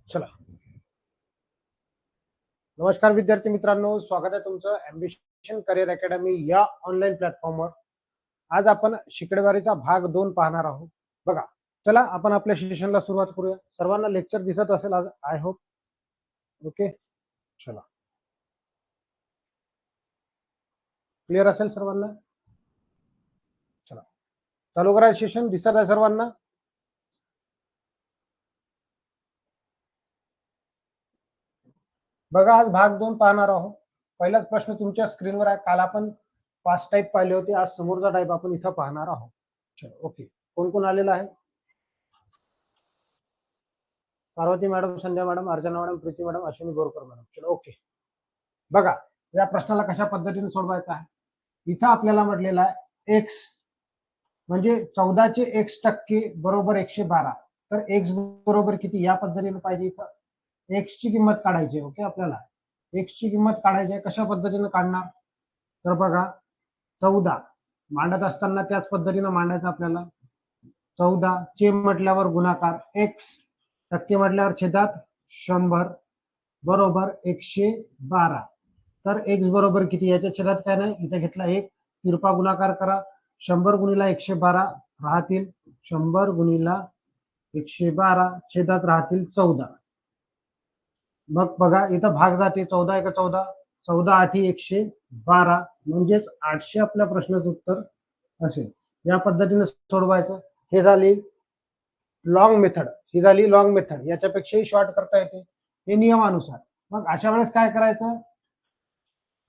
चला, नमस्कार विद्यार्थी मित्रांनो, स्वागत आहे तुमचं ॲम्बिशन करिअर अकॅडमी या ऑनलाईन प्लॅटफॉर्मवर. आज आपण शिकडेवारीचा भाग 2 पाहणार आहोत. बघा, चला आपण आपल्या सेशनला सुरुवात करूया. सर्वांना लेक्चर दिसत असेल आज, आय होप. ओके, चला, क्लिअर असेल सर्वांना. चला, चालू करा. सेशन दिसत आहे सर्वांना. बघा, आज भाग 2 पाहणार आहोत. पहिलाच प्रश्न तुमच्या स्क्रीनवर आहे. काल आपण 5 टाईप पाहिले होते, आज समोरचा टाईप आपण इथं पाहणार आहोत. चलो, ओके. कोण कोण आलेला आहे? Parvati madam, Sandhya madam, Archana madam, Preeti madam, Ashwini Borkar madam. चलो, ओके. बघा, या प्रश्नाला कशा पद्धतीने सोडवायचा आहे. इथं आपल्याला म्हटलेलं आहे एक्स म्हणजे 14% बरोबर 112. तर एक्स बरोबर किती या पद्धतीने पाहिजे. इथं एक्स ची किंमत काढायची. ओके, आपल्याला एक्स ची किंमत काढायची आहे. कशा पद्धतीने काढणार तर बघा, 14 मांडत असताना त्याच पद्धतीने मांडायचं आपल्याला. 14 चे म्हटल्यावर गुणाकार, एक्स टक्के म्हटल्यावर छेदात 100 बरोबर 112. तर एक्स बरोबर किती याच्या छेदात काय नाही, इथे घेतला 1, तिरपा गुणाकार करा. 100 गुणिला 112 राहतील 100 गुणिला 112 छेदात राहतील 14. मग बघा, इथं भाग जाते. 14 1 14, 14 8 112 म्हणजेच 800 आपल्या प्रश्नाचं उत्तर असेल. या पद्धतीने सोडवायचं. हे झाली लॉंग मेथड. ही झाली लॉंग मेथड. याच्यापेक्षाही शॉर्ट करता येते हे नियमानुसार. मग अशा वेळेस काय करायचं,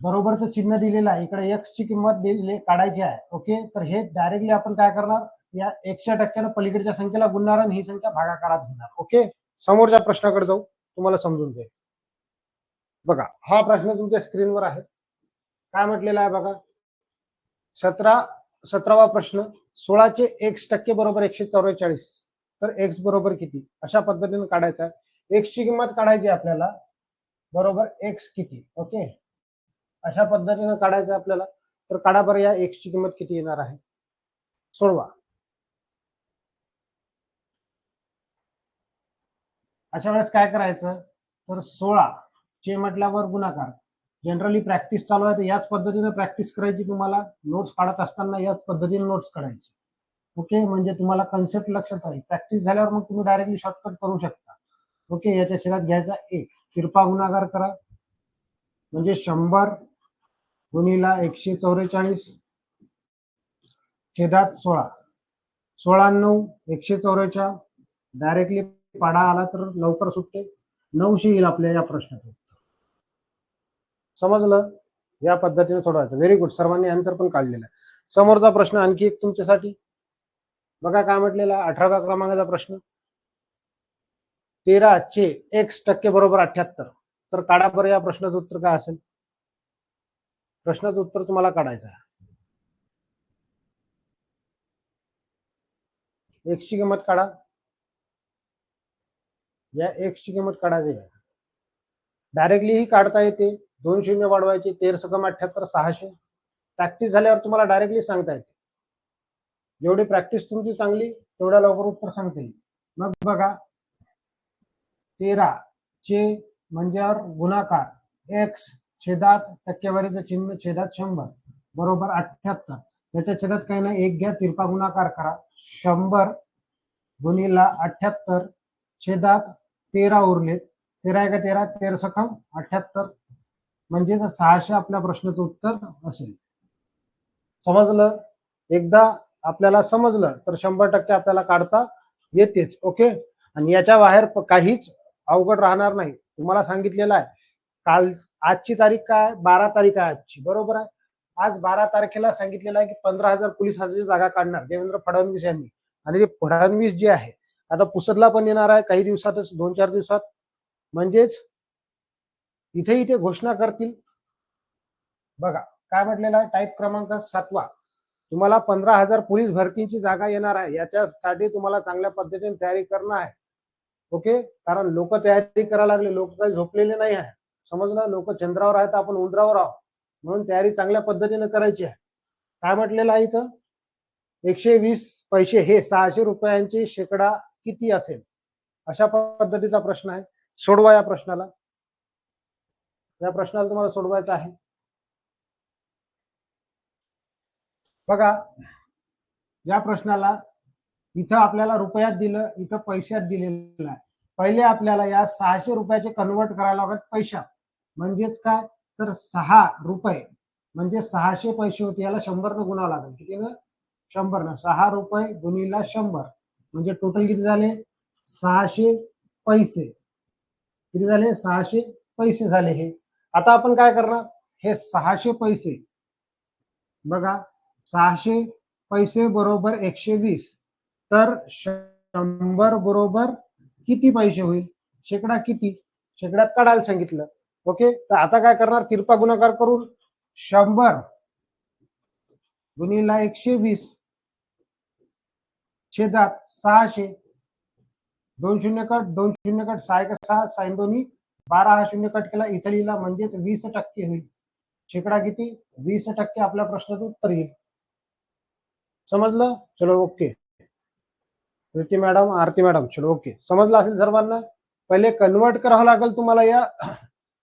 बरोबरचं चिन्ह दिलेलं आहे, इकडे एक्स ची किंमत काढायची आहे. ओके, तर हे डायरेक्टली आपण काय करणार, या 100% पलीकडच्या संख्येला गुणणार आणि ही संख्या भागाकारात घेणार. ओके, समोरच्या प्रश्नाकडे जाऊ, तुम्हाला समजून जाईल. बघा, हा प्रश्न तुमच्या स्क्रीनवर आहे. काय म्हटलेला आहे बघा, 17वा प्रश्न. 16 चे x% बरोबर 144. तर एक्स बरोबर किती अशा पद्धतीने काढायचं आहे. एक्स ची किंमत काढायची आपल्याला, बरोबर एक्स किती. ओके, अशा पद्धतीने काढायचं आपल्याला. तर काढा बरं, या एक्स ची किंमत किती येणार आहे, सोडवा. अशा वेळेस काय करायचं, तर 16 चे म्हटल्यावर गुणाकार. जनरली प्रॅक्टिस चालू आहे तर याच पद्धतीने प्रॅक्टिस करायची. तुम्हाला नोट्स काढत असताना याच पद्धतीने नोट्स काढायची. ओके, म्हणजे तुम्हाला कन्सेप्ट लक्षात राहील. प्रॅक्टिस झाल्यावर मग तुम्ही डायरेक्टली शॉर्टकट करू शकता. ओके, याच्या छेदात घ्यायचा 1, तिरपा गुणाकार करा म्हणजे 100 गुणिला 144 छेदात 16. 16 9 144. डायरेक्टली पाडा आला तर लवकर सुटते. 900 येईल आपल्या या प्रश्नात. समजलं. या पद्धतीने सोडवायचं. व्हेरी गुड, सर्वांनी आन्सर पण काढलेला आहे. समोरचा प्रश्न आणखी एक तुमच्यासाठी. बघा काय म्हटलेला, 18व्या क्रमांकाचा प्रश्न. 13 चे x% बरोबर 78. तर काढा बरं, या प्रश्नाचं उत्तर काय असेल. प्रश्नाचं उत्तर तुम्हाला काढायचं आहे. एक्स ची किंमत काढा. या एक्स ची किंमत काढायची आहे. डायरेक्टली ही काढता येते. 2 शून्य वाढवायचे. 13 सकम 78 600. प्रॅक्टिस झाल्यावर तुम्हाला डायरेक्टली सांगता येते. जेवढी प्रॅक्टिस तुमची चांगली तेवढ्या लवकर उत्तर सांगता येईल. मग बघा, 13 चे म्हणजे गुणाकार एक्स छेदात टक्केवारीचं चिन्ह छेदात 100 बरोबर 78. त्याच्या छेदात काही नाही, 1 घ्या, तिरपा गुणाकार करा. 100 गुणिला 78 छेदात 13 उरलेत. 13 1 13, 13 सकम 78 म्हणजे 600 आपल्या प्रश्नाचं उत्तर असेल. समजलं. एकदा आपल्याला समजलं तर 100% आपल्याला काढता येतेच. ओके, आणि याच्या बाहेर काहीच अवघड राहणार नाही. तुम्हाला सांगितलेलं आहे. काल आजची तारीख काय, 12 तारीख आहे आजची, बरोबर आहे. आज 12 तारखेला सांगितलेलं आहे की 15,000 पोलीस हाती जागा काढणार देवेंद्र फडणवीस यांनी. आणि ते फडणवीस जे आहे आता पुसदला पण येणार आहे काही दिवसातच, 2-4 दिवसात. म्हणजेच इथे इथे घोषणा करतील. बघा काय म्हटलेलं आहे, टाईप क्रमांक 7वा. तुम्हाला 15,000 पोलीस भरतीची जागा येणार आहे. याच्यासाठी तुम्हाला चांगल्या पद्धतीने तयारी करणं आहे. ओके, कारण लोक तयारी करायला लागले, लोक काही झोपलेले नाही आहे. समजलं. लोक चंद्रावर आहेत, आपण उंदरावर आहोत. म्हणून तयारी चांगल्या पद्धतीने करायची आहे. काय म्हटलेलं आहे इथं, 120 पैसे हे 600 रुपयांचे शेकडा किती असेल, अशा पद्धतीचा प्रश्न आहे. सोडवा या प्रश्नाला. या प्रश्नाला तुम्हाला सोडवायचं आहे. बघा, या प्रश्नाला इथं आपल्याला रुपयात दिलं, इथं पैशात दिलेलं आहे. पहिले आपल्याला या 600 रुपयाचे कन्वर्ट करायला लागत पैशात. म्हणजेच काय, तर 6 रुपये म्हणजे 600 पैसे होते, याला 100 न गुणावं लागेल. किती ना, 100 न. 6 रुपये गुणिला 100 म्हणजे टोटल किती झाले, 600 पैसे. किती झाले, 600 पैसे झाले. हे आता आपण काय करणार, हे 600 पैसे बघा, 600 पैसे बरोबर 120, तर 100 बरोबर किती पैसे होईल, शेकडा किती, शेकड्यात काढायला सांगितलं. ओके, तर आता काय करणार, तिरपा गुणाकार करून 100 गुणिला 120 छेदात 600. 2 शून्य कट, 2 शून्य कट, 6 1 6, साइन दोन्ही 12, हा शून्य कट केला, इथं लिहिला, म्हणजेच 20% होईल. शेकडा किती, 20% आपल्या प्रश्नाचं उत्तर येईल. समजलं, चलो ओके. प्रीती मॅडम, आरती मॅडम, चलो ओके. समजलं असेल सर्वांना. पहिले कन्वर्ट करावं लागेल तुम्हाला.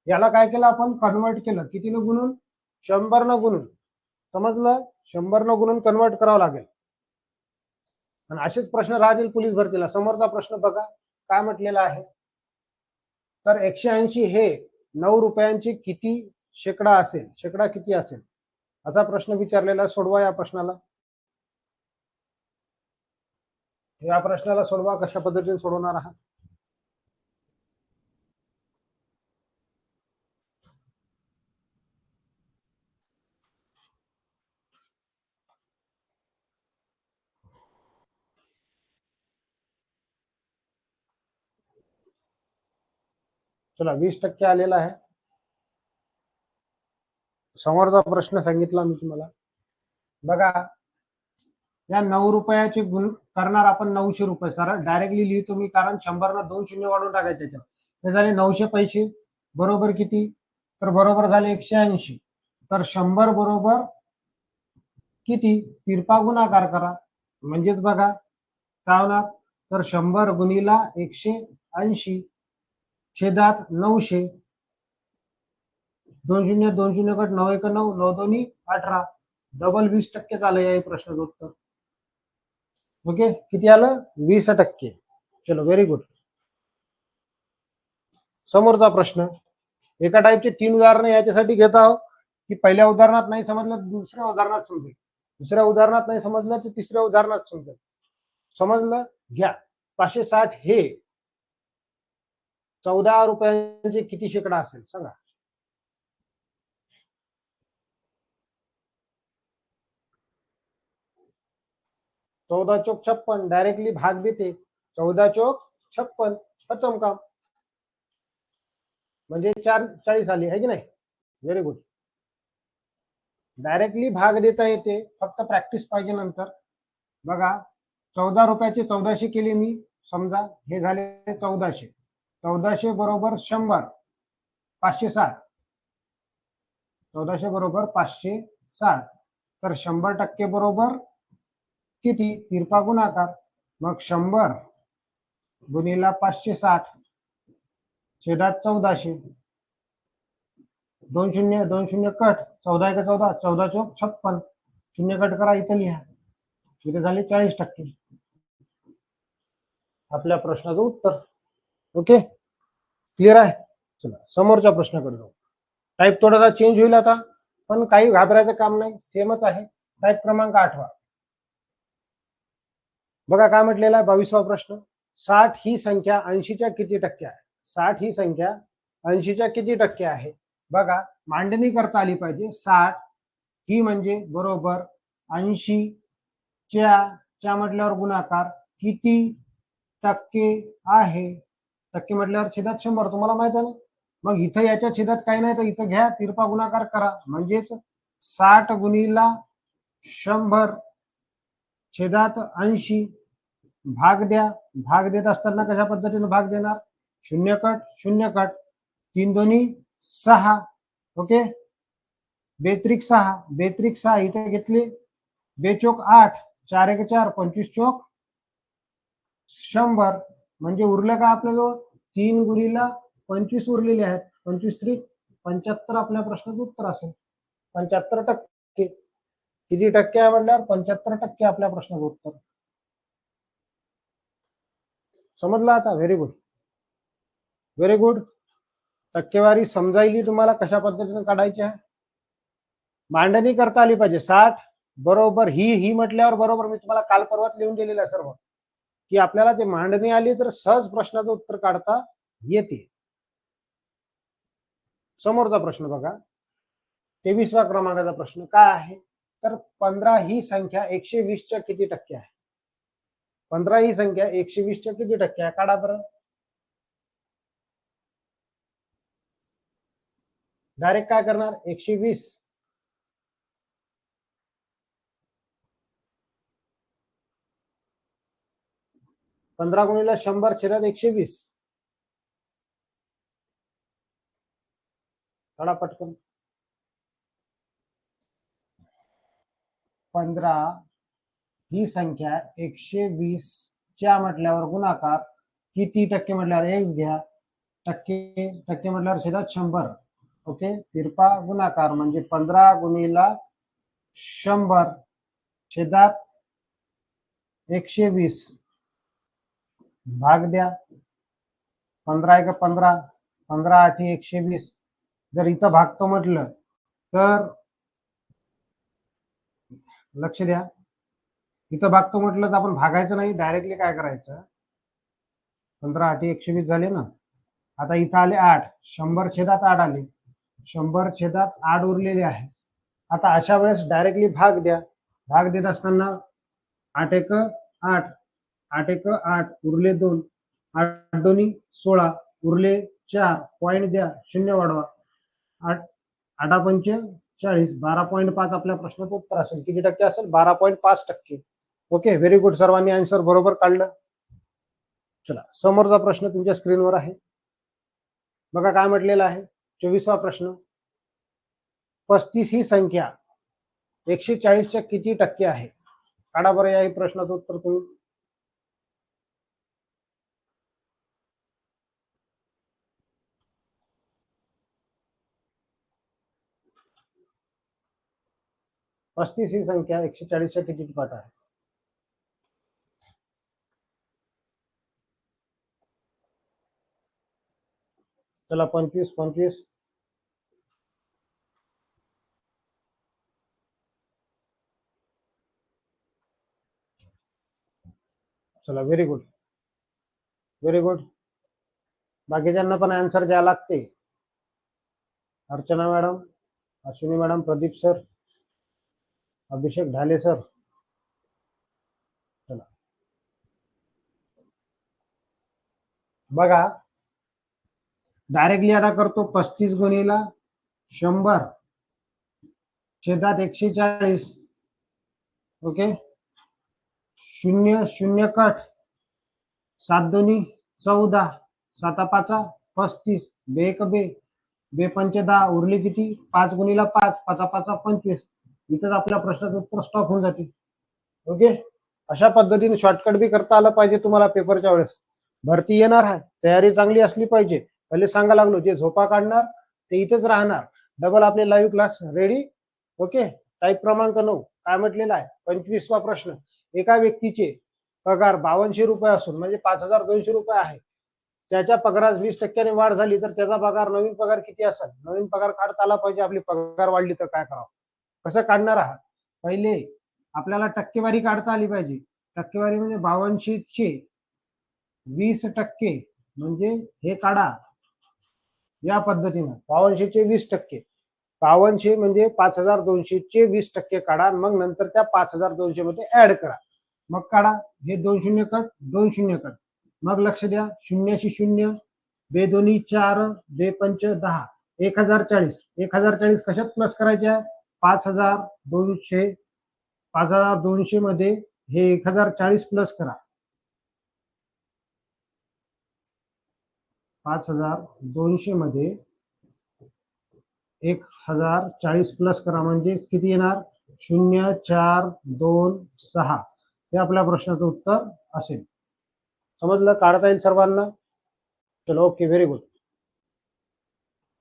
याला काय केलं आपण, कन्वर्ट केलं, कितीनं गुणून, 100 न गुणून. समजलं, 100 न गुणून कन्वर्ट करावं लागेल. आणि असेच प्रश्न राहतील पोलीस भरतीला. समोरचा प्रश्न बघा काय म्हटलेला आहे, तर 180 हे 9 रुपयांचे किती शेकडा असेल, शेकडा किती असेल, असा प्रश्न विचारलेला. सोडवा या प्रश्नाला. या प्रश्नाला सोडवा, कशा पद्धतीने सोडवणार आहात. चला, 20% आलेला आहे. समोरचा प्रश्न सांगितला मी तुम्हाला. बघा, या 9 रुपयाचे गुण करणार आपण 900 रुपये. सरळ डायरेक्टली लिहितो मी, कारण 100 ना 2 शून्य वाढून टाकायचे त्याच्यावर. ते झाले 900 पैसे बरोबर किती, तर बरोबर झाले 180. तर 100 बरोबर किती, तिरपा गुणाकार करा. म्हणजेच बघा काय होणार, तर 100 गुणिला 180 छेदात 900. 2 शून्य 2 शून्य कट, 9 1 9, 9 दोन्ही 18, डबल 20% आलं या प्रश्नाचं उत्तर. ओके, किती आलं, 20%. चलो, व्हेरी गुड. समोरचा प्रश्न, एका टाईपचे 3 उदाहरणं याच्यासाठी घेत आहोत की पहिल्या उदाहरणात नाही समजलं दुसऱ्या उदाहरणात समजेल, दुसऱ्या उदाहरणात नाही समजलं तर तिसऱ्या उदाहरणात समजेल. समजलं, घ्या. 560 हे 14 रुपयांचे किती शेकडा असेल सांगा. 14 चौक 56, डायरेक्टली भाग देते. 14 चौक 56, खतम काम. म्हणजे 40 आली आहे की नाही. Very good. डायरेक्टली भाग देता येते, फक्त प्रॅक्टिस पाहिजे नंतर. बघा, 14 रुपयाचे 1400 केले मी, समजा हे झाले 1400. 1400 बरोबर 100, 560. 1400 बरोबर 560, तर 100% बरोबर किती, तिरपा गुणाकार. मग 100 गुणिला 560 छेदात 1400. 2 शून्य 2 शून्य कट, 14 1 14, 14 चौक 56, शून्य कट करा, इथं लिहा. इथे झाले 40%. आपल्या प्रश्नाचं उत्तर. ओके, क्लिअर आहे. चला, समोरच्या प्रश्नाकडे जाऊ. टाईप थोडासा चेंज होईल आता, पण काही घाबरायचं काम नाही, सेमच आहे. टाईप क्रमांक 8वा. बघा काय म्हटलेला आहे, 22वा प्रश्न. 60 ही संख्या 80च्या किती टक्के आहे. 60 ही संख्या 80च्या किती टक्के आहे. बघा, मांडणी करता आली पाहिजे. 60 ही म्हणजे बरोबर 80च्या म्हटल्यावर गुणाकार किती टक्के आहे. टक्के म्हटल्यावर छेदात 100, तुम्हाला माहित आहे ना. मग इथं याच्या छेदात काही नाही, तर इथं घ्या, तिरपा गुणाकार करा. म्हणजेच 60 गुणिला 100 छेदात 80, भाग द्या. भाग देत असताना कशा पद्धतीने भाग देणार, शून्य कट शून्य कट, 3 दोन्ही 6. ओके, बेत्रिक 6, बेत्रिक 6 इथे घेतले. बेचोक 8, 4 1 4, 25 चोक 100. म्हणजे उरलं का आपल्याजवळ 3 गुणिला 25 उरलेले आहेत. 25 3 75 आपल्या प्रश्नाचं उत्तर असेल. 75%. किती टक्के आहे म्हटल्यावर 75% आपल्या प्रश्नाचं उत्तर. समजलं आता? Very good, very good. टक्केवारी समजायली तुम्हाला कशा पद्धतीने काढायची आहे. मांडणी करता आली पाहिजे. 60 बरोबर ही म्हटल्यावर बरोबर मी तुम्हाला काल परवाच लिहून दिलेलं आहे सर्व, की आपल्याला ते मांडणी आली तर सहज प्रश्नाचं उत्तर काढता येते. समोरचा प्रश्न बघा, 23वा क्रमांकाचा प्रश्न काय आहे तर 15 ही संख्या 120च्या किती टक्के आहे? 15 ही संख्या 120च्या किती टक्के आहे? काढा बरं. डायरेक्ट काय करणार? 120 15 गुणिले 100 छेदात 120. काढा पटकन. 15 ही संख्या 120च्या म्हटल्यावर गुणाकार किती टक्के म्हटल्यावर x घ्या, टक्के म्हटल्यावर छेदात 100. ओके, तिरपा गुणाकार म्हणजे 15 गुणिला 100 छेदात 120 भाग द्या. 15 1 15, 15 8 120. जर इथं भागतो म्हटलं तर लक्ष द्या, इथं भागतो म्हटलं तर आपण भागायचं नाही, डायरेक्टली काय करायचं, 15 8 120 झाले ना. आता इथं आले 8, 100 छेदात 8 आले, 100 छेदात 8 उरलेले आहे. आता अशा वेळेस डायरेक्टली भाग द्या. भाग देत असताना 8 1 8, 8 1 8 उरले 2, 8 2 16 उरले 4, पॉईंट द्या, 0 वाढवा, 8 8 5 40, 12.5 आपल्या प्रश्नाचं उत्तर असेल. किती टक्के असेल? 12.5%. Okay, very good. सर्वांनी आन्सर बरोबर काढलं. चला, समोरचा प्रश्न तुमच्या स्क्रीनवर आहे बघा. काय म्हटलेलं आहे? 24वा प्रश्न, 35 ही संख्या 140च्या किती टक्के आहे? काढा बरं या प्रश्नाचं उत्तर तुम्ही. पस्तीस ही संख्या 140च्या किती पट आहे? चला 25 25. चला, व्हेरी गुड, व्हेरी गुड. बाकीच्यांना पण आन्सर द्यावं लागते. Archana madam, Ashwini madam, Pradeep sir, Abhishek Dhale sir. चला बघा, डायरेक्टली आता करतो. 35 गुणिला 100 छेदात 140. ओके, 0 0 कट, 7 2 14, 7 5 35, 2 1 2, 2 5 10 उरली किती? 5 गुणिला 5, 5 5 25. इथंच आपल्या प्रश्नाचं उत्तर स्टॉप होऊन जाते. ओके, अशा पद्धतीने शॉर्टकट बी करता आलं पाहिजे तुम्हाला. पेपरच्या वेळेस भरती येणार आहे, तयारी चांगली असली पाहिजे. पहिले सांगा लागलो, जे झोपा काढणार ते इथेच राहणार. डबल आपले live class ready. Okay, type क्रमांक 9 काय म्हटलेला आहे? 25वा प्रश्न, एका व्यक्तीचे पगार 5200 रुपये असून म्हणजे 5200 रुपये आहे. त्याच्या पगारात 20% वाढ झाली तर त्याचा पगार, नवीन पगार किती असेल? नवीन पगार काढता आला पाहिजे. आपली पगार वाढली तर काय करावं? कसं काढणार आहात? पहिले आपल्याला टक्केवारी काढता आली पाहिजे. टक्केवारी म्हणजे 5200चे 20% म्हणजे हे काढा या पद्धतीनं. 5200चे 20%, 5200 म्हणजे 5200चे 20% काढा. मग नंतर त्या 5200 मध्ये ऍड करा. मग काढा. हे 2 0 कट, 2 0 कट. मग लक्ष द्या, 0 0, 2 2 4, 2 5 10, 1040. 1040 कशात प्लस करायचे आहे? 5200. 5200 मध्ये हे 1040 प्लस करा. 5200 मध्ये 1040 प्लस करा म्हणजे किती येणार? 0 4 2 6. हे आपल्या प्रश्नाचं उत्तर असेल. समजलं? काढता येईल सर्वांना? चलो, ओके, व्हेरी गुड.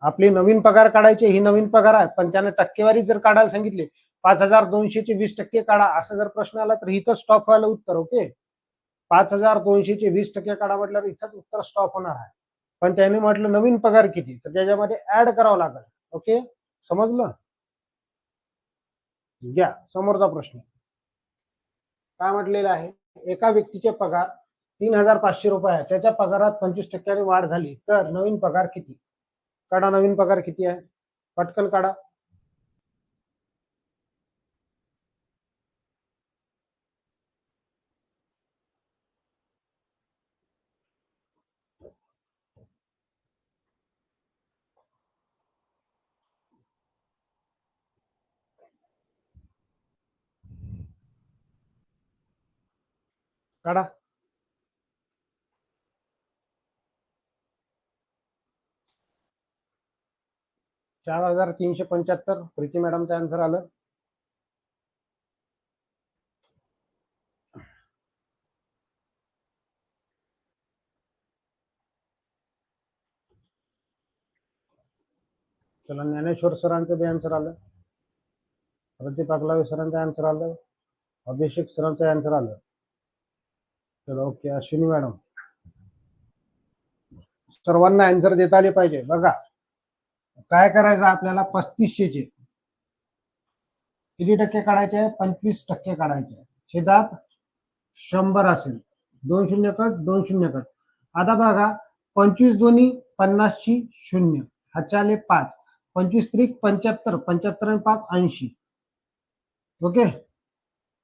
आपली नवीन पगार काढायची, ही नवीन पगार आहे, पण त्याने टक्केवारी जर काढायला सांगितले 5,200चे 20% काढा असं जर प्रश्न आला तर इथं स्टॉप व्हायला उत्तर. ओके, 5,200चे 20% काढा म्हटल्यावर इथंच उत्तर स्टॉप होणार आहे. पण त्याने म्हटलं नवीन पगार किती, तर त्याच्यामध्ये ऍड करावं लागेल. ओके, समजलं? घ्या समोरचा प्रश्न. काय म्हटलेलं आहे, एका व्यक्तीचे पगार 3,500 रुपये आहे, त्याच्या पगारात 25% वाढ झाली तर नवीन पगार किती? काढा, नवीन पगार किती आहे, पटकन काढा. काढा. 4,375. प्रीती मॅडमचं आन्सर आलं. चला, ज्ञानेश्वर सरांचं बी आन्सर आलं, प्रदीप अगलावे सरांचं आन्सर आलं, अभिषेक सरांचं आन्सर आलं. चलो ओके, अश्विनी मॅडम, सर्वांना आन्सर देता आले पाहिजे. बघा काय करायचं आपल्याला, 3500चे किती टक्के काढायचे? 25% काढायचे. छेदात 100 असेल, 2 शून्य कट 2 शून्य कट. आता बघा 25 दोन्ही 50शी 0, हाच्याले 5, 25 त्रिक 75, 75 आणि 5 80. ओके,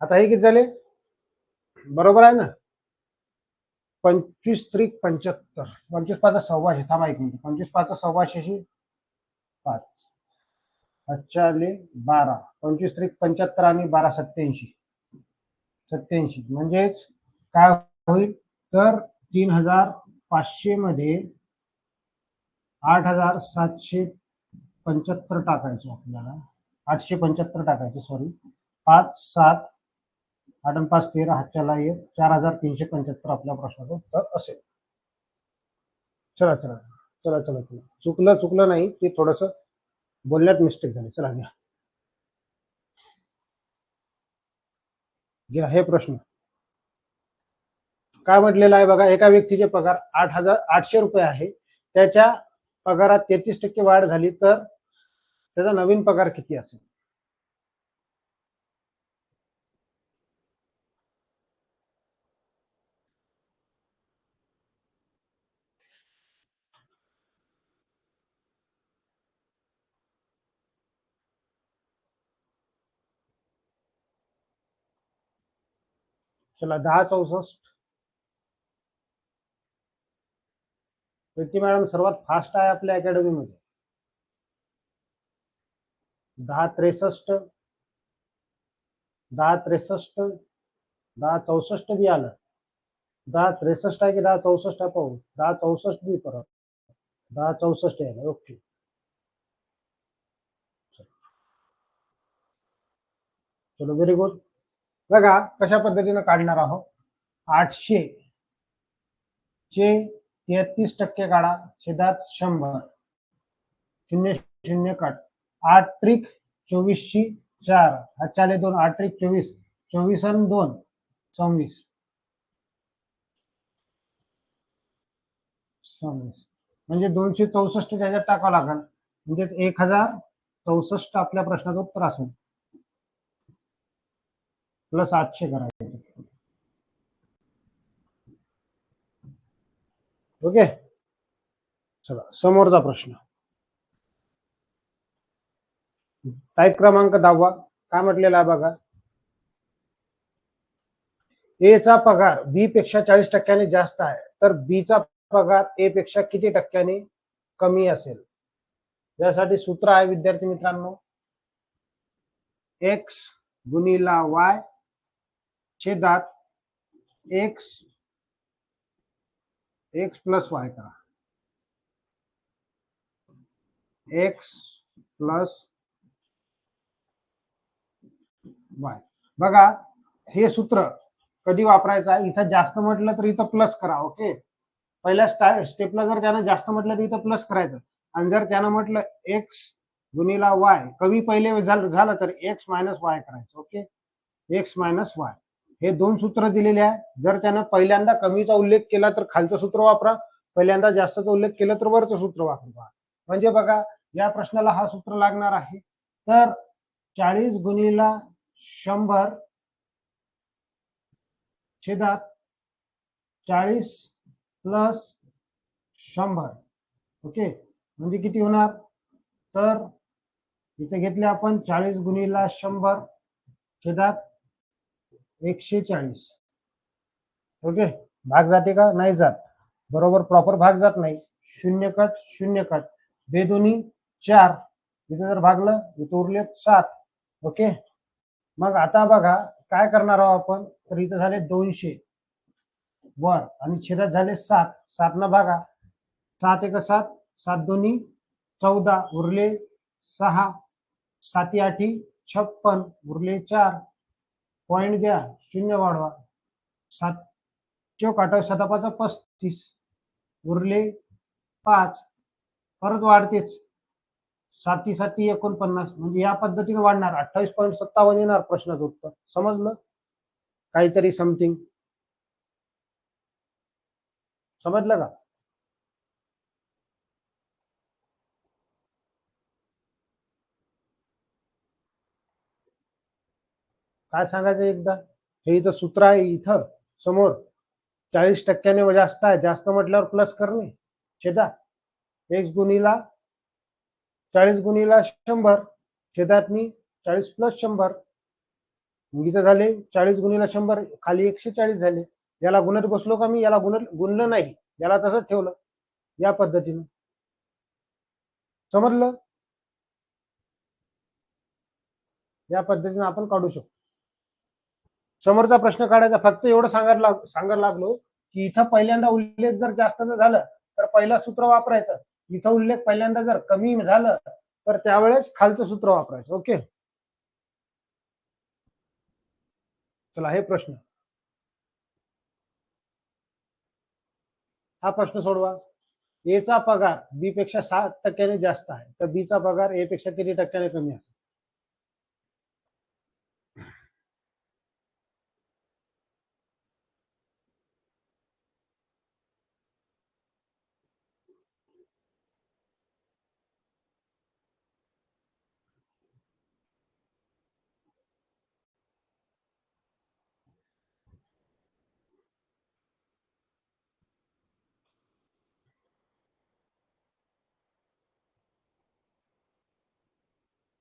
आता हे किती झाले? बरोबर आहे ना? 25 त्रिक 75, 25 5 1,600. थांबा एक मिनिट, 25 5 1,600 5, हाच्याले 12, 25 त्रिक 75 आणि 12 87. 87 म्हणजेच काय होईल तर 3,500 मध्ये 8,775 टाकायचे आपल्याला, 875 टाकायचे, सॉरी, 5 7 8 आणि 5 13, हातच्याला 1, 4,375 आपल्या प्रश्नाचं उत्तर असेल. चला चला चला चला चला, चुकलं नाही, ते थोडस बोलण्यात मिस्टेक झाली. चला घ्या हे प्रश्न. काय म्हटलेलं आहे बघा, एका व्यक्तीचे पगार 8,800 रुपये आहे, त्याच्या पगारात 33% वाढ झाली तर त्याचा नवीन पगार किती असेल? चला 10 64. प्रीती मॅडम सर्वात फास्ट आहे आपल्या अकॅडमीमध्ये. 10 63, 10 63, 10 64 बी आलं. 10 63 आहे की 10 64 आहे पाहू. 10 64 बी परत 10 64 आहे. ओके, चलो व्हेरी गुड. बघा कशा पद्धतीने काढणार आहोत. 800 चे 33% काढा, छेदात 100, 0 0 कट. 8 त्रिक 24शी 4, हातच्याले 2, 8 त्रिक 24, 24 आणि 2 26, 26 म्हणजे 264 त्याच्यात टाकावं लागेल, म्हणजे 1,064 आपल्या प्रश्नाचं उत्तर असेल. प्लस 800 करायचे. ओके, चला समोरचा प्रश्न. टाईप क्रमांक 10. काय म्हटलेला आहे बघा, ए चा पगार बी पेक्षा 40% जास्त आहे, तर बी चा पगार ए पेक्षा किती टक्क्यांनी कमी असेल? यासाठी सूत्र आहे विद्यार्थी मित्रांनो, एक्स गुणिला वाय छेदात एक्स एक्स प्लस वाय करा, एक्स प्लस वाय. बघा हे सूत्र कधी वापरायचं आहे, इथं जास्त म्हटलं तर इथं प्लस करा. ओके, पहिल्या स्टेपला जर त्यानं जास्त म्हटलं तर इथं प्लस करायचं, आणि जर त्यानं म्हटलं एक्स गुणिला वाय, कमी पहिले झालं तर एक्स मायनस वाय करायचं. ओके, एक्स मायनस वाय हे दोन सूत्र दिलेले आहे. जर त्यानं पहिल्यांदा कमीचा उल्लेख केला तर खालचं सूत्र वापरा, पहिल्यांदा जास्तचा उल्लेख केला तर वरचं सूत्र वापरा. म्हणजे बघा या प्रश्नाला हा सूत्र लागणार आहे. तर 40 गुणिला 100 छेदात 40 प्लस 100. ओके, म्हणजे किती होणार? तर इथे घेतले आपण 40 गुणिला 100 छेदात 140. ओके, भाग जाते का? नाही जात. बरोबर प्रॉपर भाग जात नाही. शून्य कट बेदोनी 4, इथे जर भागलं इथे उरले 7. ओके, मग आता बघा काय करणार आहोत आपण. तर इथे झाले 200 वर आणि छेदात झाले 7. 7 न भागा, 7 एक 7, 7 दोन्ही 14, उरले 6, 7 8 56, उरले 4. पॉइंट द्या, शून्य वाढवा. 7 चौक 28, 7 5 35, उरले 5. परत वाढतेच, 7 7 49, म्हणजे या पद्धतीने वाढणार. 28.57 येणार प्रश्नाचं उत्तर. समजलं? काहीतरी समथिंग समजलं का? काय सांगायचं एकदा? हे इथं सूत्र आहे, इथं समोर 40% जास्त आहे. जास्त म्हटल्यावर प्लस करणे छेदा एक्स गुणिला 40 गुणिला 100 छेदातनी 40 प्लस 100. इथं झाले 40 गुणिला 100, खाली 140 झाले. याला गुणत बसलो का मी? याला गुणलं नाही, याला तसंच ठेवलं. या पद्धतीने समजलं? या पद्धतीने आपण काढू शकतो. समोरचा प्रश्न काढायचा. फक्त एवढं सांगायला लागलो की इथं पहिल्यांदा उल्लेख जर जास्त झालं तर पहिलं सूत्र वापरायचं. इथं उल्लेख पहिल्यांदा जर कमी झालं तर त्यावेळेस खालचं सूत्र वापरायचं. ओके, चला हे प्रश्न, हा प्रश्न सोडवा. ए चा पगार बी पेक्षा 7% जास्त आहे, तर बी चा पगार ए पेक्षा किती टक्क्याने कमी असेल?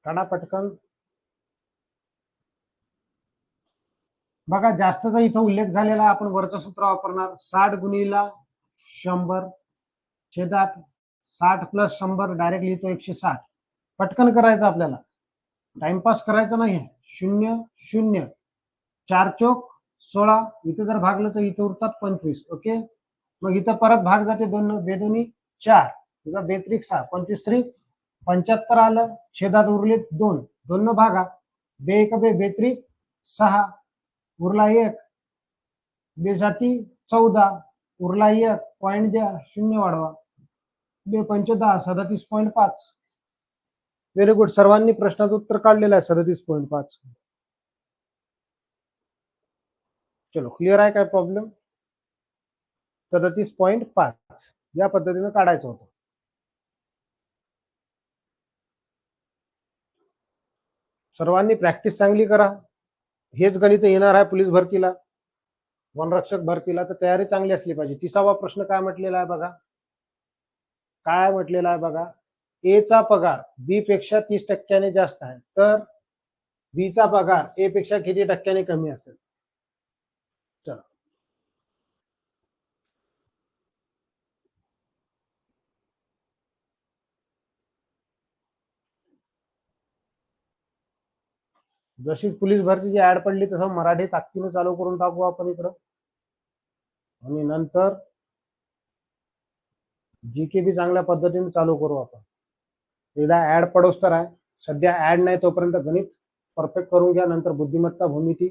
काढा पटकन. बघा जास्तचा इथं उल्लेख झालेला, आपण वरचं सूत्र वापरणार. 60 गुणिला 100 छेदात 60 प्लस 100, डायरेक्ट लिहितो 160. पटकन करायचं आपल्याला, टाइमपास करायचं नाही. 0 0, 4 चौक 16, इथं जर भागलं तर इथं उरतात 25. ओके, मग इथं परत भाग जाते, दोन बेदोनी 4, इथं बेत्रिक 6, 25 3 75 आलं. छेदात उरले 2, 2 न भागा, बे एक बे बेत्रिक 6, उरला 1, बेसाठी 14, उरला 1. पॉइंट द्या, शून्य वाढवा. बे 5 10, 37.5. व्हेरी गुड, सर्वांनी प्रश्नाचं उत्तर काढलेलं आहे 37.5. चलो क्लिअर आहे? काय प्रॉब्लेम? 37.5 या पद्धतीने काढायचं होतं. सर्वांनी प्रॅक्टिस चांगली करा. हेच गणित येणार आहे पोलीस भरतीला, वनरक्षक भरतीला, तर तयारी चांगली असली पाहिजे. 30वा प्रश्न काय म्हटलेला आहे बघा, काय म्हटलेला आहे बघा. ए चा पगार बी पेक्षा 30% जास्त आहे, तर बी चा पगार ए पेक्षा किती टक्क्याने कमी असेल? चला, जशी पोलीस भरतीची ऍड पडली तसं मराठी ताकदीने चालू करून टाकू आपण इकडं. आणि नंतर जीके बी चांगल्या पद्धतीने चालू करू आपण. एकदा ऍड पडोस तर आहे, सध्या ऍड नाही तोपर्यंत गणित परफेक्ट करून घ्या. नंतर बुद्धिमत्ता भूमिती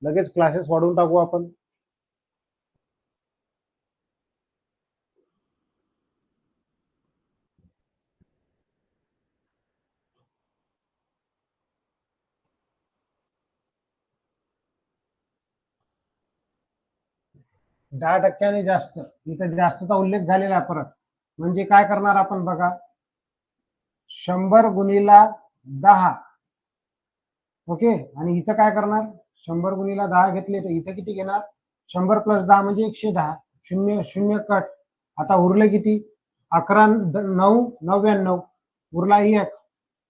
लगेच क्लासेस वाढवून टाकू आपण. 10% जास्त, इथं जास्तचा उल्लेख झालेला आहे परत. म्हणजे काय करणार आपण बघा, 100 गुणिला 10. ओके, आणि इथं काय करणार, 100 गुणिला 10 घेतले तर इथं किती घेणार, 100 प्लस 10 म्हणजे 110. शून्य शून्य कट. आता उरले किती, 11 9 99. उरला 1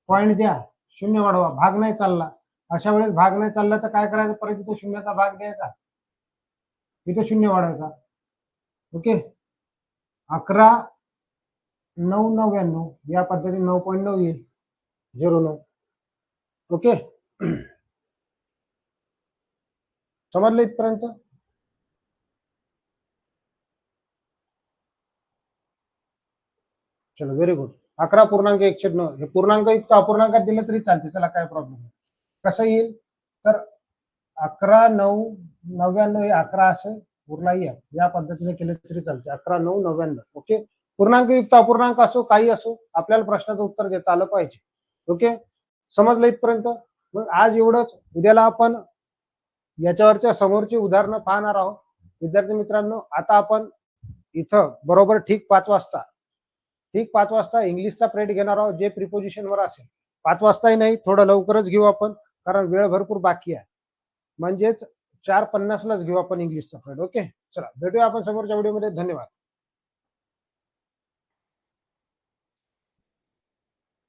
पॉईंट द्या, शून्य वाढवा, भाग नाही चालला. अशा वेळेस भाग नाही चालला तर काय करायचं, परत इथं शून्याचा भाग द्यायचा, इथं शून्य वाढवायचा. ओके, 11 9 99 या पद्धतीने 9.9 येईल, 09. ओके, समजलं इथपर्यंत. चलो, व्हेरी गुड. 11.109 हे पूर्णांक युक्त अपूर्णांकात दिलं तरी चालते, चला काय प्रॉब्लेम नाही. कसं येईल तर 11 9 99 हे 11 असं उरला या पद्धतीने केले तरी चालते. 11 9 99. ओके, पूर्णांक युक्त अपूर्णांक असो काही असो, आपल्याला प्रश्नाचं उत्तर देता आलं पाहिजे. ओके, समजलं इथपर्यंत. मग आज एवढंच. उद्याला आपण याच्यावरच्या समोरची उदाहरणं पाहणार आहोत. विद्यार्थी मित्रांनो, आता आपण इथं बरोबर ठीक 5 वाजता इंग्लिशचा प्रेड घेणार आहोत, जे प्रिपोजिशनवर असेल. 5 वाजताही नाही, थोडं लवकरच घेऊ आपण, कारण वेळ भरपूर बाकी आहे. म्हणजेच 4:50 लाच घेऊ आपण इंग्लिशचा प्रेड. ओके, चला भेटूया आपण समोरच्या व्हिडिओमध्ये. धन्यवाद.